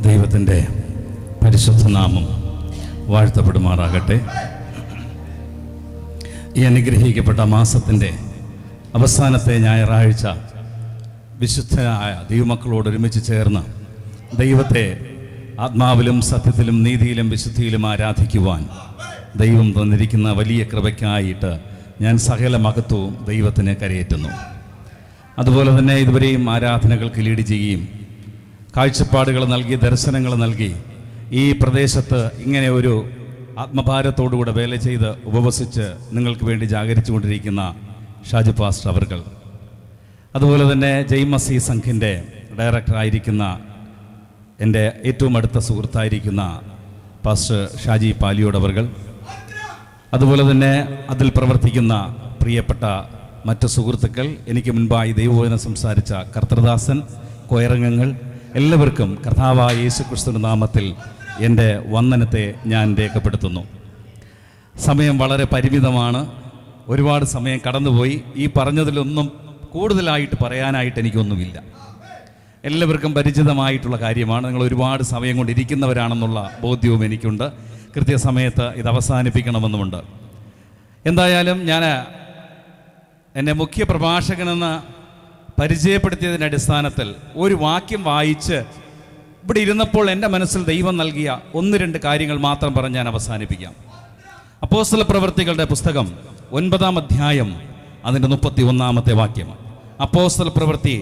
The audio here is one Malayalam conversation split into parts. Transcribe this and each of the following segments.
ദൈവത്തിൻ്റെ പരിശുദ്ധ നാമം വാഴ്ത്തപ്പെടുമാറാകട്ടെ. ഈ അനുഗ്രഹിക്കപ്പെട്ട മാസത്തിൻ്റെ അവസാനത്തെ ഞായറാഴ്ച വിശുദ്ധനായ ദൈവമക്കളോട് ഒരുമിച്ച് ചേർന്ന് ദൈവത്തെ ആത്മാവിലും സത്യത്തിലും നീതിയിലും വിശുദ്ധിയിലും ആരാധിക്കുവാൻ ദൈവം തന്നിരിക്കുന്ന വലിയ കൃപയ്ക്കായിട്ട് ഞാൻ സകല മഹത്വവും ദൈവത്തിന് കരയേറ്റുന്നു. അതുപോലെ തന്നെ ഇതുവരെയും ആരാധനകൾക്ക് ലീഡ് ചെയ്യുകയും കാഴ്ചപ്പാടുകൾ നൽകി ദർശനങ്ങൾ നൽകി ഈ പ്രദേശത്ത് ഇങ്ങനെ ഒരു ആത്മഭാരത്തോടുകൂടെ വേല ചെയ്ത് ഉപവസിച്ച് നിങ്ങൾക്ക് വേണ്ടി ജാഗരിച്ചു കൊണ്ടിരിക്കുന്ന ഷാജി പാസ്റ്റർ അവർകൾ, അതുപോലെ തന്നെ ജയ്മസി സംഘിൻ്റെ ഡയറക്ടറായിരിക്കുന്ന എൻ്റെ ഏറ്റവും അടുത്ത സുഹൃത്തായിരിക്കുന്ന പാസ്റ്റർ ഷാജി പാലിയോടവർകൾ, അതുപോലെ തന്നെ അതിൽ പ്രവർത്തിക്കുന്ന പ്രിയപ്പെട്ട മറ്റ് സുഹൃത്തുക്കൾ, എനിക്ക് മുൻപായി ദൈവവചനം സംസാരിച്ച കർത്തൃദാസൻ, കൊയറംഗങ്ങൾ, എല്ലാവർക്കും കർത്താവായ യേശുക്രിസ്തുവിന്റെ നാമത്തിൽ എൻ്റെ വന്ദനത്തെ ഞാൻ രേഖപ്പെടുത്തുന്നു. സമയം വളരെ പരിമിതമാണ്, ഒരുപാട് സമയം കടന്നുപോയി. ഈ പറഞ്ഞതിലൊന്നും കൂടുതലായിട്ട് പറയാനായിട്ട് എനിക്കൊന്നുമില്ല. എല്ലാവർക്കും പരിചിതമായിട്ടുള്ള കാര്യമാണ്. നിങ്ങൾ ഒരുപാട് സമയം കൊണ്ടിരിക്കുന്നവരാണെന്നുള്ള ബോധ്യവും എനിക്കുണ്ട്. കൃത്യസമയത്ത് ഇത് അവസാനിപ്പിക്കണമെന്നുമുണ്ട്. എന്തായാലും ഞാൻ എന്നെ മുഖ്യ പ്രഭാഷകനെന്ന് പരിചയപ്പെടുത്തിയതിൻ്റെ അടിസ്ഥാനത്തിൽ ഒരു വാക്യം വായിച്ച് ഇവിടെ ഇരുന്നപ്പോൾ എൻ്റെ മനസ്സിൽ ദൈവം നൽകിയ 1-2 കാര്യങ്ങൾ മാത്രം പറഞ്ഞ് ഞാൻ അവസാനിപ്പിക്കാം. അപ്പോസ്തല പ്രവൃത്തികളുടെ പുസ്തകം 9-ാം അധ്യായം അതിൻ്റെ 31-ാമത്തെ വാക്യം. അപ്പോസ്തല പ്രവൃത്തി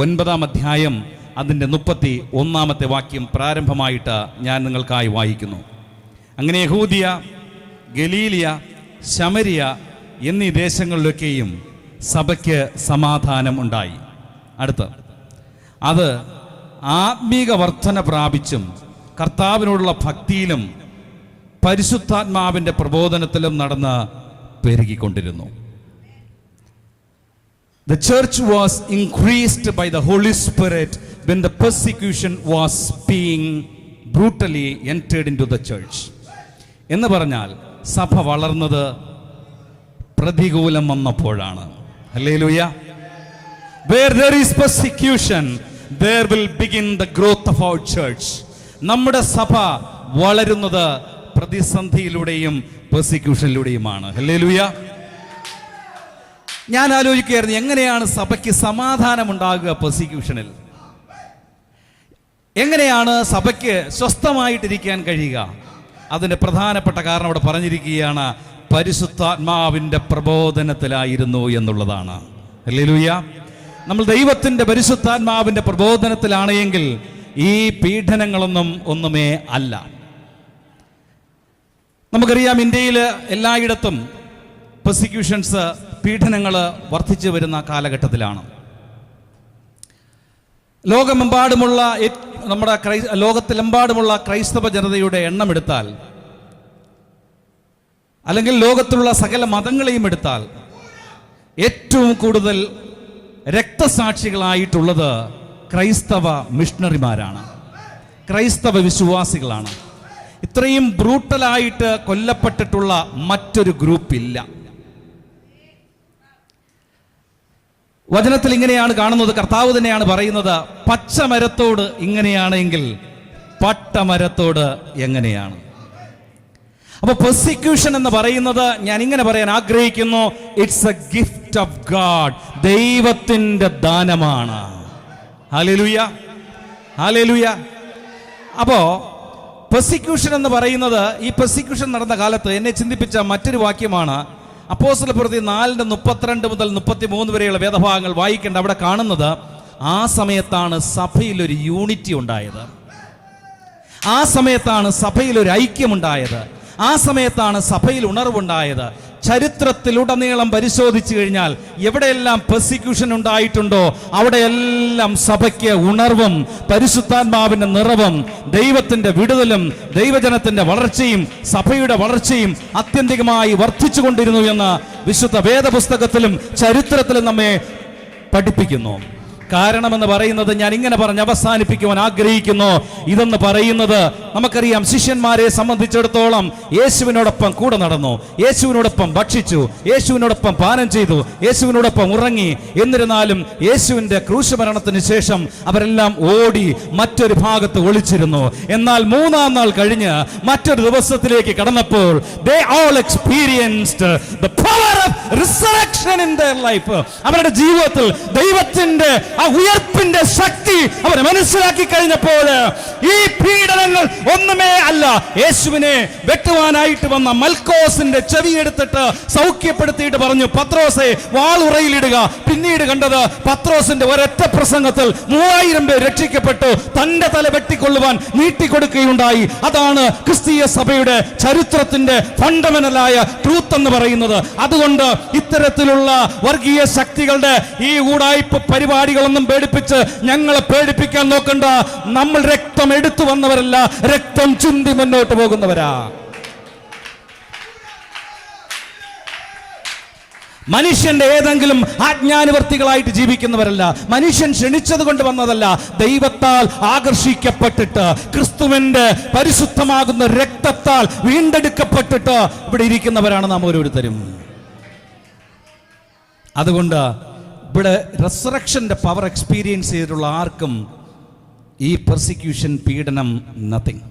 9-ാം അധ്യായം അതിൻ്റെ 31-ാമത്തെ വാക്യം പ്രാരംഭമായിട്ട് ഞാൻ നിങ്ങൾക്കായി വായിക്കുന്നു. അങ്ങനെ യഹൂദിയ, ഗലീലിയ, ശമരിയ എന്നീ ദേശങ്ങളിലൊക്കെയും സഭയ്ക്ക് സമാധാനം ഉണ്ടായി. അടുത്ത് അത് ആത്മീക വർധന പ്രാപിച്ചും കർത്താവിനോടുള്ള ഭക്തിയിലും പരിശുദ്ധാത്മാവിൻ്റെ പ്രബോധനത്തിലും നടന്ന് പെരുകിക്കൊണ്ടിരുന്നു. The church was increased by the Holy Spirit when the persecution was being brutally entered into the church. എന്ന് പറഞ്ഞാൽ സഭ വളർന്നത് പ്രതികൂലം വന്നപ്പോഴാണ്. Hallelujah. Where there is persecution, there will begin the growth of our church. നമ്മുടെ സഭ വളരുന്നത് പ്രതിസന്ധിയിലൂടെയും പെർസിക്യൂഷനിലൂടെയുമാണ്. ഹല്ലേലൂയ. ഞാൻ ആലോചിക്കുകയായിരുന്നു, എങ്ങനെയാണ് സഭയ്ക്ക് സമാധാനം ഉണ്ടാകുക പെർസിക്യൂഷനിൽ? എങ്ങനെയാണ് സഭയ്ക്ക് സ്വസ്ഥമായിട്ടിരിക്കാൻ കഴിയുക? അതിൻ്റെ പ്രധാനപ്പെട്ട കാരണം അവിടെ പറഞ്ഞിരിക്കുകയാണ്, പരിശുദ്ധാത്മാവിൻ്റെ പ്രബോധനത്തിലായിരുന്നു എന്നുള്ളതാണ്. ഹല്ലേലൂയ. നമ്മൾ ദൈവത്തിൻ്റെ പരിശുദ്ധാത്മാവിൻ്റെ പ്രബോധനത്തിലാണ് എങ്കിൽ ഈ പീഡനങ്ങളൊന്നും ഒന്നുമേ അല്ല. നമുക്കറിയാം, ഇന്ത്യയിൽ എല്ലായിടത്തും പെർസിക്യൂഷൻസ്, പീഡനങ്ങൾ വർദ്ധിച്ചു വരുന്ന കാലഘട്ടത്തിലാണ്. ലോകമെമ്പാടുമുള്ള നമ്മുടെ ലോകത്തിലെമ്പാടുമുള്ള ക്രൈസ്തവ ജനതയുടെ എണ്ണം എടുത്താൽ, അല്ലെങ്കിൽ ലോകത്തിലുള്ള സകല മതങ്ങളെയും എടുത്താൽ, ഏറ്റവും കൂടുതൽ രക്തസാക്ഷികളായിട്ടുള്ളത് ക്രൈസ്തവ മിഷണറിമാരാണ്, ക്രൈസ്തവ വിശ്വാസികളാണ്. ഇത്രയും ബ്രൂട്ടലായിട്ട് കൊല്ലപ്പെട്ടിട്ടുള്ള മറ്റൊരു ഗ്രൂപ്പില്ല. വചനത്തിൽ ഇങ്ങനെയാണ് കാണുന്നത്, കർത്താവ് തന്നെയാണ് പറയുന്നത്, പച്ചമരത്തോട് ഇങ്ങനെയാണെങ്കിൽ പട്ടമരത്തോട് എങ്ങനെയാണ്? അപ്പൊ പെർസിക്യൂഷൻ എന്ന് പറയുന്നത്, ഞാൻ ഇങ്ങനെ പറയാൻ ആഗ്രഹിക്കുന്നു, it's A gift of God. ദൈവത്തിന്റെ ദാനമാണ്. Hallelujah, hallelujah. അപ്പോ പെർസിക്യൂഷൻ എന്ന് പറയുന്നത്, ഈ പെർസിക്യൂഷൻ നടന്ന കാലത്ത് എന്നെ ചിന്തിപ്പിച്ച മറ്റൊരു വാക്യമാണ് അപ്പോസ്തല പ്രവൃത്തി 4:32 മുതൽ 33 വരെയുള്ള വേദഭാഗങ്ങൾ വായിക്കേണ്ട. അവിടെ കാണുന്നത്, ആ സമയത്താണ് സഭയിൽ ഒരു യൂണിറ്റി ഉണ്ടായത്, ആ സമയത്താണ് സഭയിൽ ഒരു ഐക്യമുണ്ടായത്, ആ സമയത്താണ് സഭയിൽ ഉണർവുണ്ടായത്. ചരിത്രത്തിലുടനീളം പരിശോധിച്ചു കഴിഞ്ഞാൽ എവിടെയെല്ലാം പെർസിക്യൂഷൻ ഉണ്ടായിട്ടുണ്ടോ അവിടെയെല്ലാം സഭയ്ക്ക് ഉണർവും പരിശുദ്ധാത്മാവിന്റെ നിറവും ദൈവത്തിന്റെ വിടുതലും ദൈവജനത്തിന്റെ വളർച്ചയും സഭയുടെ വളർച്ചയും ആത്യന്തികമായി വർദ്ധിച്ചു കൊണ്ടിരുന്നു എന്ന് വിശുദ്ധ വേദപുസ്തകത്തിലും ചരിത്രത്തിലും നമ്മെ പഠിപ്പിക്കുന്നു. കാരണമെന്ന് പറയുന്നത് ഞാൻ ഇങ്ങനെ പറഞ്ഞ് അവസാനിപ്പിക്കുവാൻ ആഗ്രഹിക്കുന്നു. ഇതെന്ന് പറയുന്നത് നമുക്കറിയാം, ശിഷ്യന്മാരെ സംബന്ധിച്ചിടത്തോളം യേശുവിനോടൊപ്പം കൂടെ നടന്നു, യേശുവിനോടൊപ്പം ഭക്ഷിച്ചു, യേശുവിനോടൊപ്പം പാനം ചെയ്തു, യേശുവിനോടൊപ്പം ഉറങ്ങി. എന്നിരുന്നാലും യേശുവിന്റെ ക്രൂശമരണത്തിന് ശേഷം അവരെല്ലാം ഓടി മറ്റൊരു ഭാഗത്ത് ഒളിച്ചിരുന്നു. എന്നാൽ 3-ാം നാൾ കഴിഞ്ഞ് മറ്റൊരു ദിവസത്തിലേക്ക് കടന്നപ്പോൾ they all experienced the power of resurrection in their life. അവരുടെ ജീവിതത്തിൽ ദൈവത്തിന്റെ ആ ഉയർപ്പിന്റെ ശക്തി അവർ മനസ്സിലാക്കി കഴിഞ്ഞപ്പോൾ ഈ പീഡനങ്ങൾ ഒന്നുമേ അല്ല. യേശുവിനെ വെട്ടുവാനായിട്ട് വന്ന മൽക്കോസിന്റെ ചെവി എടുത്തിട്ട് സൗഖ്യപ്പെടുത്തിയിട്ട് പറഞ്ഞു, പത്രോസെ വാളുറയിലിടുക. പിന്നീട് കണ്ടത് പത്രോസിന്റെ ഒരൊറ്റ പ്രസംഗത്തിൽ 3000 പേർ രക്ഷിക്കപ്പെട്ടു. തന്റെ തല വെട്ടിക്കൊള്ളുവാൻ നീട്ടിക്കൊടുക്കുകയുണ്ടായി. അതാണ് ക്രിസ്തീയ സഭയുടെ ചരിത്രത്തിന്റെ ഫണ്ടമെന്റലായ ട്രൂത്ത് എന്ന് പറയുന്നത്. അതുകൊണ്ട് ഇത്തരത്തിലുള്ള വർഗീയ ശക്തികളുടെ ഈ ഊടായ്പ പരിപാടികളൊന്നും പേടിപ്പിച്ച് ഞങ്ങളെ പേടിപ്പിക്കാൻ നോക്കണ്ട. നമ്മൾ രക്തം എടുത്തു വന്നവരല്ല, രക്തം ചിന്തി മുന്നോട്ട് പോകുന്നവരാ. മനുഷ്യന്റെ ഏതെങ്കിലും ആജ്ഞാനുവർത്തികളായിട്ട് ജീവിക്കുന്നവരല്ല. മനുഷ്യൻ ക്ഷണിച്ചത് കൊണ്ട് വന്നതല്ല, ദൈവത്താൽ ആകർഷിക്കപ്പെട്ടിട്ട് ക്രിസ്തുവിന്റെ പരിശുദ്ധമാകുന്ന രക്തത്താൽ വീണ്ടെടുക്കപ്പെട്ടിട്ട് ഇവിടെ ഇരിക്കുന്നവരാണ് നാം ഓരോരുത്തരും. അതുകൊണ്ട് ഇവിടെ റെസറക്ഷന്റെ പവർ എക്സ്പീരിയൻസ് ചെയ്തിട്ടുള്ള ആർക്കും ഈ പെർസിക്യൂഷൻ, പീഡനം നത്തിങ്.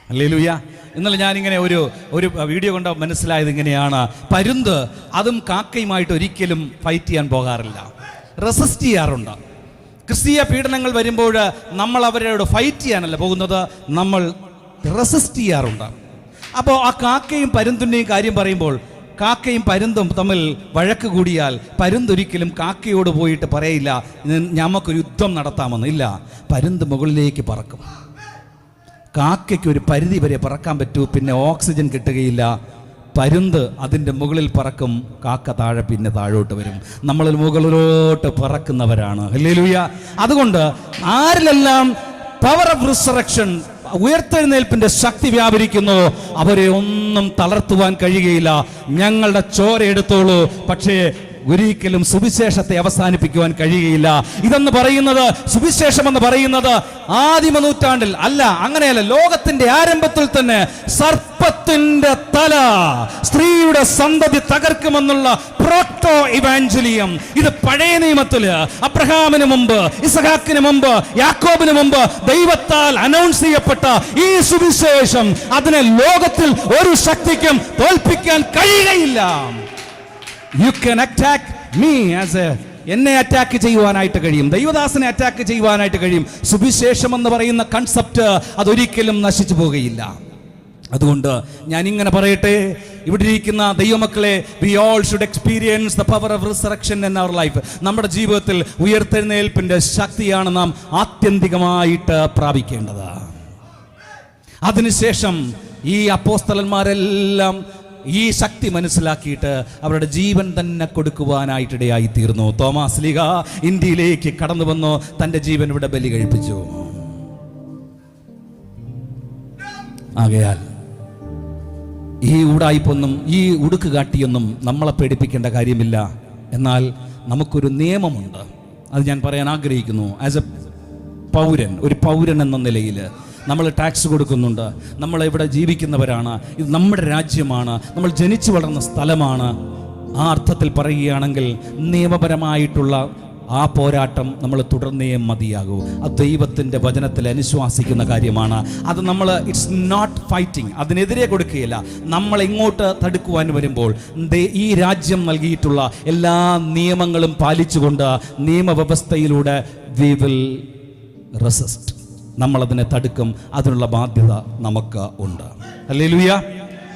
ഹല്ലേലൂയ. ഇന്നലെ ഞാനിങ്ങനെ ഒരു വീഡിയോ കൊണ്ട് മനസ്സിലായത് ഇങ്ങനെയാണ്, പരുന്ത് അതും കാക്കയുമായിട്ട് ഒരിക്കലും ഫൈറ്റ് ചെയ്യാൻ പോകാറില്ല, റെസിസ്റ്റ് ചെയ്യാറുണ്ട്. ക്രിസ്തീയ പീഡനങ്ങൾ വരുമ്പോൾ നമ്മൾ അവരോട് ഫൈറ്റ് ചെയ്യാനല്ല പോകുന്നത്, നമ്മൾ റെസിസ്റ്റ് ചെയ്യാറുണ്ട്. അപ്പോൾ ആ കാക്കയും പരുന്തിൻ്റെയും കാര്യം പറയുമ്പോൾ, കാക്കയും പരുന്തും തമ്മിൽ വഴക്ക് കൂടിയാൽ പരുന്തൊരിക്കലും കാക്കയോട് പോയിട്ട് പറയില്ല നമുക്കൊരു യുദ്ധം നടത്താമെന്ന്. ഇല്ല, പരുന്ത് മുകളിലേക്ക് പറക്കും. കാക്കയ്ക്ക് ഒരു പരിധി വരെ പറക്കാൻ പറ്റൂ, പിന്നെ ഓക്സിജൻ കിട്ടുകയില്ല. പരുന്ത് അതിൻ്റെ മുകളിൽ പറക്കും, കാക്ക താഴെ പിന്നെ താഴോട്ട് വരും. നമ്മൾ മുകളിലോട്ട് പറക്കുന്നവരാണ്. ഹല്ലേലൂയ. അതുകൊണ്ട് ആരിലെല്ലാം പവർ ഓഫ് റിസറക്ഷൻ, ഉയർത്തെഴുന്നേൽപ്പിന്റെ ശക്തി വ്യാപരിക്കുന്നു, അവരെ ഒന്നും തളർത്തുവാൻ കഴിയുകയില്ല. ഞങ്ങളുടെ ചോര എടുത്തോളൂ, പക്ഷേ ഒരിക്കലും സുവിശേഷത്തെ അവസാനിപ്പിക്കുവാൻ കഴിയുകയില്ല. ഇതെന്ന് പറയുന്നത്, സുവിശേഷം എന്ന് പറയുന്നത് ആദിമ നൂറ്റാണ്ടിൽ അല്ല, അങ്ങനെയല്ല, ലോകത്തിന്റെ ആരംഭത്തിൽ തന്നെ സർപ്പത്തിന്റെ തല സ്ത്രീയുടെ സന്തതി തകർക്കുമെന്നുള്ള പ്രോട്ടോ ഇവാഞ്ചലിയം. ഇത് പഴയ നിയമത്തില് അബ്രഹാമിന് മുമ്പ്, ഇസഹാക്കിന് മുമ്പ്, യാക്കോബിന് മുമ്പ് ദൈവത്താൽ അനൗൺസ് ചെയ്യപ്പെട്ട ഈ സുവിശേഷം, അതിനെ ലോകത്തിൽ ഒരു ശക്തിക്കും തോൽപ്പിക്കാൻ കഴിയുകയില്ല. You can attack me as എന്നെ അറ്റാക്ക് ചെയ്യുവാനായിട്ട് കഴിയും, ദൈവദാസനെ അറ്റാക്ക് ചെയ്യുവാനായിട്ട് കഴിയും. സുവിശേഷം എന്ന് പറയുന്ന കൺസെപ്റ്റ് അതൊരിക്കലും നശിച്ചു പോകുകയില്ല. അതുകൊണ്ട് ഞാൻ ഇങ്ങനെ പറയട്ടെ, ഇവിടെ ഇരിക്കുന്ന ദൈവമക്കളെ, we all should experience the power of resurrection in our life. നമ്മുടെ ജീവിതത്തിൽ ഉയർത്തെഴുന്നേൽപ്പിന്റെ ശക്തിയാണ് നാം ആത്യന്തികമായിട്ട് പ്രാപിക്കേണ്ടത്. അതിനുശേഷം ഈ അപ്പോസ്തലന്മാരെല്ലാം ഈ ശക്തി മനസ്സിലാക്കിയിട്ട് അവരുടെ ജീവൻ തന്നെ കൊടുക്കുവാനായിട്ടിടയായി തീർന്നു. തോമാസ് ലീഗ ഇന്ത്യയിലേക്ക് കടന്നു വന്നു, തൻ്റെ ജീവൻ ഇവിടെ ബലി കഴിപ്പിച്ചു. ആകയാൽ ഈ ഉടായ്പൊന്നും ഈ ഉടുക്ക് കാട്ടിയൊന്നും നമ്മളെ പേടിപ്പിക്കേണ്ട കാര്യമില്ല. എന്നാൽ നമുക്കൊരു നിയമമുണ്ട്, അത് ഞാൻ പറയാൻ ആഗ്രഹിക്കുന്നു. ആസ് എ പൗരൻ, ഒരു പൗരൻ എന്ന നിലയിൽ നമ്മൾ ടാക്സ് കൊടുക്കുന്നുണ്ട്, നമ്മളിവിടെ ജീവിക്കുന്നവരാണ്, ഇത് നമ്മുടെ രാജ്യമാണ്, നമ്മൾ ജനിച്ചു വളർന്ന സ്ഥലമാണ്. ആ അർത്ഥത്തിൽ പറയുകയാണെങ്കിൽ നിയമപരമായിട്ടുള്ള ആ പോരാട്ടം നമ്മൾ തുടർന്നേ മതിയാകൂ. അത് ദൈവത്തിൻ്റെ വചനത്തിൽ അനുശ്വാസിക്കുന്ന കാര്യമാണ്. അത് നമ്മൾ ഇറ്റ്സ് നോട്ട് ഫൈറ്റിംഗ്, അതിനെതിരെ കൊടുക്കുകയില്ല. നമ്മൾ എങ്ങോട്ട് തടുക്കുവാൻ വരുമ്പോൾ ഈ രാജ്യം നൽകിയിട്ടുള്ള എല്ലാ നിയമങ്ങളും പാലിച്ചുകൊണ്ട് നിയമവ്യവസ്ഥയിലൂടെ വി വിൽ റെസിസ്റ്റ്. നമ്മളതിനെ തടുക്കും, അതിനുള്ള ബാധ്യത നമുക്ക് ഉണ്ട്. ഹല്ലേലൂയ.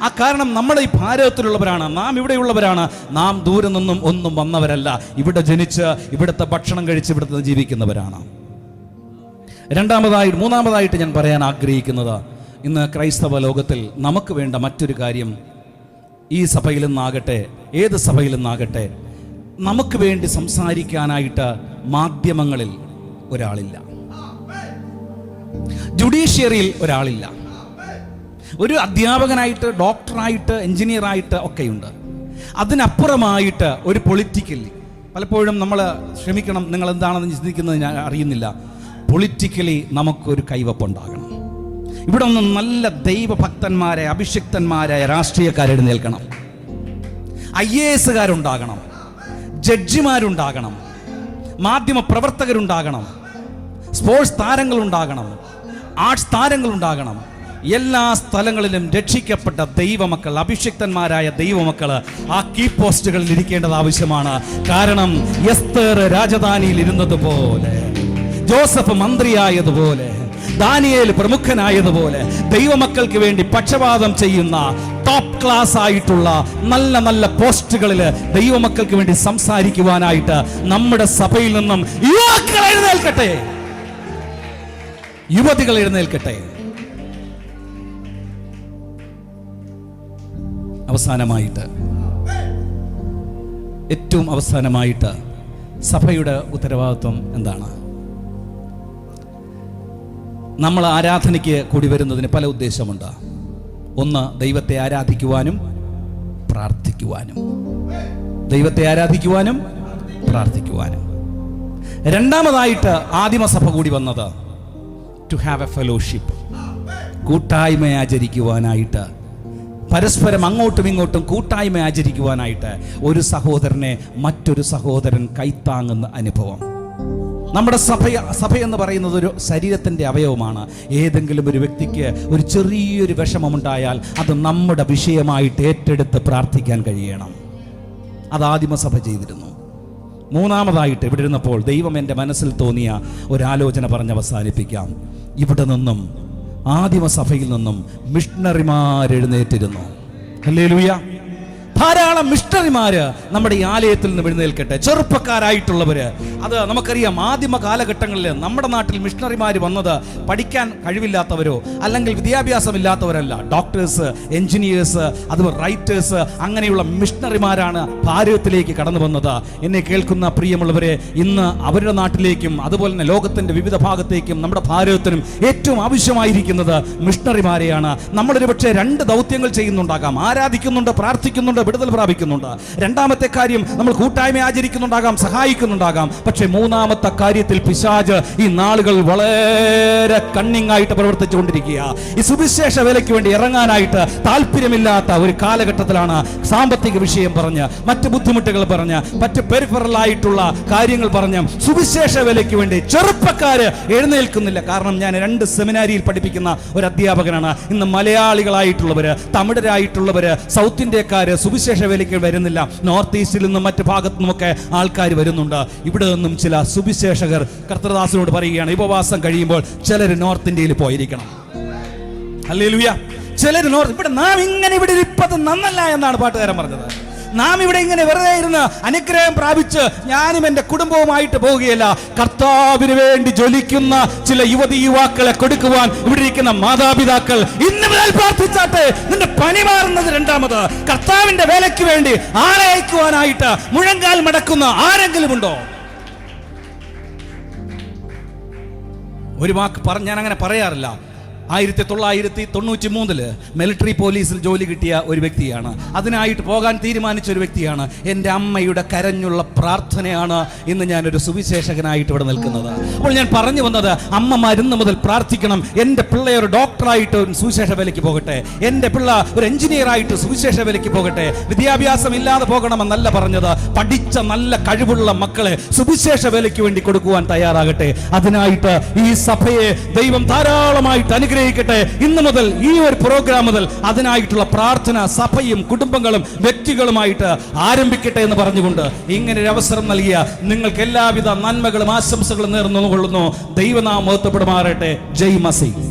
ആ കാരണം നമ്മൾ ഈ ഭാരതത്തിലുള്ളവരാണ്, നാം ഇവിടെയുള്ളവരാണ്, നാം ദൂരെ നിന്നും ഒന്നും വന്നവരല്ല. ഇവിടെ ജനിച്ച് ഇവിടുത്തെ ഭക്ഷണം കഴിച്ച് ഇവിടുത്തെ ജീവിക്കുന്നവരാണ്. മൂന്നാമതായിട്ട് ഞാൻ പറയാൻ ആഗ്രഹിക്കുന്നത്, ഇന്ന് ക്രൈസ്തവ ലോകത്തിൽ നമുക്ക് വേണ്ട മറ്റൊരു കാര്യം, ഈ സഭയിൽ നിന്നാകട്ടെ ഏത് സഭയിൽ നിന്നാകട്ടെ, നമുക്ക് വേണ്ടി സംസാരിക്കാനായിട്ട് മാധ്യമങ്ങളിൽ ഒരാളില്ല, ജുഡീഷ്യറിയിൽ ഒരാളില്ല. ഒരു അധ്യാപകനായിട്ട്, ഡോക്ടറായിട്ട്, എഞ്ചിനീയറായിട്ട് ഒക്കെയുണ്ട്. അതിനപ്പുറമായിട്ട് ഒരു പൊളിറ്റിക്കൽ പലപ്പോഴും നമ്മൾ ക്ഷമിക്കണം, നിങ്ങൾ എന്താണെന്ന് ചിന്തിക്കുന്നത് ഞാൻ അറിയുന്നില്ല. പൊളിറ്റിക്കലി നമുക്കൊരു കൈവപ്പുണ്ടാകണം. ഇവിടെ ഒന്ന് നല്ല ദൈവഭക്തന്മാരെ, അഭിഷിക്തന്മാരായ രാഷ്ട്രീയക്കാരെഴുന്നേൽക്കണം. IAS കാരുണ്ടാകണം, ജഡ്ജിമാരുണ്ടാകണം, മാധ്യമ പ്രവർത്തകരുണ്ടാകണം, സ്പോർട്സ് താരങ്ങളുണ്ടാകണം, ആർട്സ് താരങ്ങളുണ്ടാകണം. എല്ലാ സ്ഥലങ്ങളിലും രക്ഷിക്കപ്പെട്ട ദൈവമക്കൾ, അഭിഷിക്തന്മാരായ ദൈവമക്കൾ ആ കീ പോസ്റ്റുകളിൽ ഇരിക്കേണ്ടത് ആവശ്യമാണ്. കാരണം എസ്തർ രാജധാനിയിൽ ഇരുന്നതുപോലെ, ജോസഫ് മന്ത്രിയായതുപോലെ, ദാനിയേൽ പ്രമുഖനായതുപോലെ ദൈവമക്കൾക്ക് വേണ്ടി പക്ഷപാതം ചെയ്യുന്ന ടോപ്പ് ക്ലാസ് ആയിട്ടുള്ള നല്ല നല്ല പോസ്റ്റുകളിൽ ദൈവമക്കൾക്ക് വേണ്ടി സംസാരിക്കുവാനായിട്ട് നമ്മുടെ സഭയിൽ നിന്നും യുവാക്കൾ എഴുന്നേൽക്കട്ടെ, യുവതികൾ എഴുന്നേൽക്കട്ടെ. ഏറ്റവും അവസാനമായിട്ട് സഭയുടെ ഉത്തരവാദിത്വം എന്താണ്? നമ്മൾ ആരാധനയ്ക്ക് കൂടി വരുന്നതിന് പല ഉദ്ദേശമുണ്ട്. ഒന്ന്, ദൈവത്തെ ആരാധിക്കുവാനും പ്രാർത്ഥിക്കുവാനും. ദൈവത്തെ ആരാധിക്കുവാനും പ്രാർത്ഥിക്കുവാനും. രണ്ടാമതായിട്ട് ആദിമസഭ കൂടി വന്നത് ടു ഹാവ് എ ഫെലോഷിപ്പ്, കൂട്ടായ്മ ആചരിക്കുവാനായിട്ട്, പരസ്പരം അങ്ങോട്ടും ഇങ്ങോട്ടും കൂട്ടായ്മ ആചരിക്കുവാനായിട്ട്, ഒരു സഹോദരനെ മറ്റൊരു സഹോദരൻ കൈത്താങ്ങുന്ന അനുഭവം. നമ്മുടെ സഭയെന്ന് പറയുന്നത് ഒരു ശരീരത്തിൻ്റെ അവയവമാണ്. ഏതെങ്കിലും ഒരു വ്യക്തിക്ക് ഒരു ചെറിയൊരു വിഷമമുണ്ടായാൽ അത് നമ്മുടെ വിഷയമായിട്ട് ഏറ്റെടുത്ത് പ്രാർത്ഥിക്കാൻ കഴിയണം. അത് ആദിമസഭ ചെയ്തിരുന്നു. മൂന്നാമതായിട്ട് ഇവിടെ ഇരുന്നപ്പോൾ ദൈവം എൻ്റെ മനസ്സിൽ തോന്നിയ ഒരാലോചന പറഞ്ഞ് അവസാനിപ്പിക്കാം. ഇവിടെ നിന്നും, ആദിമസഭയിൽ നിന്നും മിഷണറിമാരെഴുന്നേറ്റിരുന്നു. ഹല്ലേലൂയ. ധാരാളം മിഷണറിമാര് നമ്മുടെ ഈ ആലയത്തിൽ നിന്ന് എഴുന്നേൽക്കട്ടെ. ചെറുപ്പക്കാരായിട്ടുള്ളവര്. അത് നമുക്കറിയാം, ആദിമ കാലഘട്ടങ്ങളിൽ നമ്മുടെ നാട്ടിൽ മിഷണറിമാർ വന്നത് പഠിക്കാൻ കഴിവില്ലാത്തവരോ അല്ലെങ്കിൽ വിദ്യാഭ്യാസമില്ലാത്തവരല്ല. ഡോക്ടേഴ്സ്, എഞ്ചിനീയേഴ്സ്, അതുപോലെ റൈറ്റേഴ്സ്, അങ്ങനെയുള്ള മിഷണറിമാരാണ് ഭാരതത്തിലേക്ക് കടന്നു വന്നത്. എന്നെ കേൾക്കുന്ന പ്രിയമുള്ളവരെ, ഇന്ന് അവരുടെ നാട്ടിലേക്കും അതുപോലെ തന്നെ ലോകത്തിന്റെ വിവിധ ഭാഗത്തേക്കും നമ്മുടെ ഭാരതത്തിനും ഏറ്റവും ആവശ്യമായിരിക്കുന്നത് മിഷണറിമാരെയാണ്. നമ്മളൊരു പക്ഷേ രണ്ട് ദൗത്യങ്ങൾ ചെയ്യുന്നുണ്ടാകാം. ആരാധിക്കുന്നുണ്ട്, പ്രാർത്ഥിക്കുന്നുണ്ട്, വിടുതൽ പ്രാപിക്കുന്നുണ്ട്. രണ്ടാമത്തെ കാര്യം, നമ്മൾ കൂട്ടായ്മ ആചരിക്കുന്നുണ്ടാകാം, സഹായിക്കുന്നുണ്ടാകാം. പക്ഷെ മൂന്നാമത്തെ കാര്യത്തിൽ പിശാച് ഈ നാളുകൾ വളരെ കണ്ണിങ് ആയിട്ട് പ്രവർത്തിച്ചുകൊണ്ടിരിക്കുക. ഈ സുവിശേഷ വേലയ്ക്ക് വേണ്ടി ഇറങ്ങാനായിട്ട് താല്പര്യമില്ലാത്ത ഒരു കാലഘട്ടത്തിലാണ് സാമ്പത്തിക വിഷയം പറഞ്ഞ്, മറ്റ് ബുദ്ധിമുട്ടുകൾ പറഞ്ഞ്, മറ്റ് പെരിഫറൽ ആയിട്ടുള്ള കാര്യങ്ങൾ പറഞ്ഞ് സുവിശേഷ വേലയ്ക്ക് വേണ്ടി ചെറുപ്പക്കാര് എഴുന്നേൽക്കുന്നില്ല. കാരണം ഞാൻ 2 സെമിനാരിയിൽ പഠിപ്പിക്കുന്ന ഒരു അധ്യാപകനാണ്. ഇന്ന് മലയാളികളായിട്ടുള്ളവര്, തമിഴരായിട്ടുള്ളവര്, സൗത്ത് ഇന്ത്യക്കാര് സുവിശേഷ വേലയ്ക്ക് വരുന്നില്ല. നോർത്ത് ഈസ്റ്റിൽ നിന്നും മറ്റ് ഭാഗത്തു നിന്നുമൊക്കെ ആൾക്കാർ വരുന്നുണ്ട്. ഇവിടെ നിന്നും ചില സുവിശേഷകർ കർത്തൃദാസനോട് പറയുകയാണ്, ഉപവാസം കഴിയുമ്പോൾ ചിലർ നോർത്ത് ഇന്ത്യയിൽ പോയിരിക്കണം. ഹല്ലേലൂയ. ചിലർ നോർത്ത്, ഇവിടെ നാം ഇങ്ങനെ ഇവിടെ ഇരിപ്പത് നന്നല്ല എന്നാണ് പാട്ടുകാരൻ പറഞ്ഞത്. നാം ഇവിടെ ഇങ്ങനെ വെറുതെ ഇരുന്ന് അനുഗ്രഹം പ്രാപിച്ച് ഞാനും എൻ്റെ കുടുംബവുമായിട്ട് പോവുകയല്ല. കർത്താവിന് വേണ്ടി ജ്വലിക്കുന്ന ചില യുവാക്കളെ കൊടുക്കുവാൻ ഇവിടെ ഇരിക്കുന്ന മാതാപിതാക്കൾ ഇന്ന് മുതൽ പ്രാർത്ഥിച്ചാട്ടെ. നിന്റെ പനി മാറുന്നത് രണ്ടാമത്. കർത്താവിന്റെ വേലയ്ക്ക് വേണ്ടി ആളെ അയക്കുവാനായിട്ട് മുഴങ്കാൽ മടക്കുന്ന ആരെങ്കിലും ഉണ്ടോ? ഒരു വാക്ക് ഞാൻ അങ്ങനെ പറയാറില്ല. 1993 മിലിറ്ററി പോലീസിൽ ജോലി കിട്ടിയ ഒരു വ്യക്തിയാണ്. അതിനായിട്ട് പോകാൻ തീരുമാനിച്ച ഒരു വ്യക്തിയാണ്. എൻ്റെ അമ്മയുടെ കരഞ്ഞുള്ള പ്രാർത്ഥനയാണ് ഇന്ന് ഞാനൊരു സുവിശേഷകനായിട്ട് ഇവിടെ നിൽക്കുന്നത്. അപ്പോൾ ഞാൻ പറഞ്ഞു വന്നത്, അമ്മമാർ ഇന്ന് മുതൽ പ്രാർത്ഥിക്കണം. എൻ്റെ പിള്ള ഒരു ഡോക്ടറായിട്ട് സുവിശേഷ വേലയ്ക്ക് പോകട്ടെ, എൻ്റെ പിള്ള ഒരു എഞ്ചിനീയറായിട്ട് സുവിശേഷ വേലയ്ക്ക് പോകട്ടെ. വിദ്യാഭ്യാസം ഇല്ലാതെ പോകണമെന്നല്ല പറഞ്ഞത്. പഠിച്ച നല്ല കഴിവുള്ള മക്കളെ സുവിശേഷ വേലയ്ക്ക് വേണ്ടി കൊടുക്കുവാൻ തയ്യാറാകട്ടെ. അതിനായിട്ട് ഈ സഭയെ ദൈവം ധാരാളമായിട്ട് അനുഗ്രഹിക്കട്ടെ. ഇന്ന് മുതൽ ഈ ഒരു പ്രോഗ്രാം മുതൽ അതിനായിട്ടുള്ള പ്രാർത്ഥന സഭയും കുടുംബങ്ങളും വ്യക്തികളുമായിട്ട് ആരംഭിക്കട്ടെ എന്ന് പറഞ്ഞുകൊണ്ട് ഇങ്ങനെ ഒരു അവസരം നൽകിയ നിങ്ങൾക്ക് എല്ലാവിധ നന്മകളും ആശംസകളും നേർന്നുകൊള്ളുന്നു. ദൈവനാമം മഹത്വപ്പെടുമാറട്ടെ. ജയ് മസീഹ്.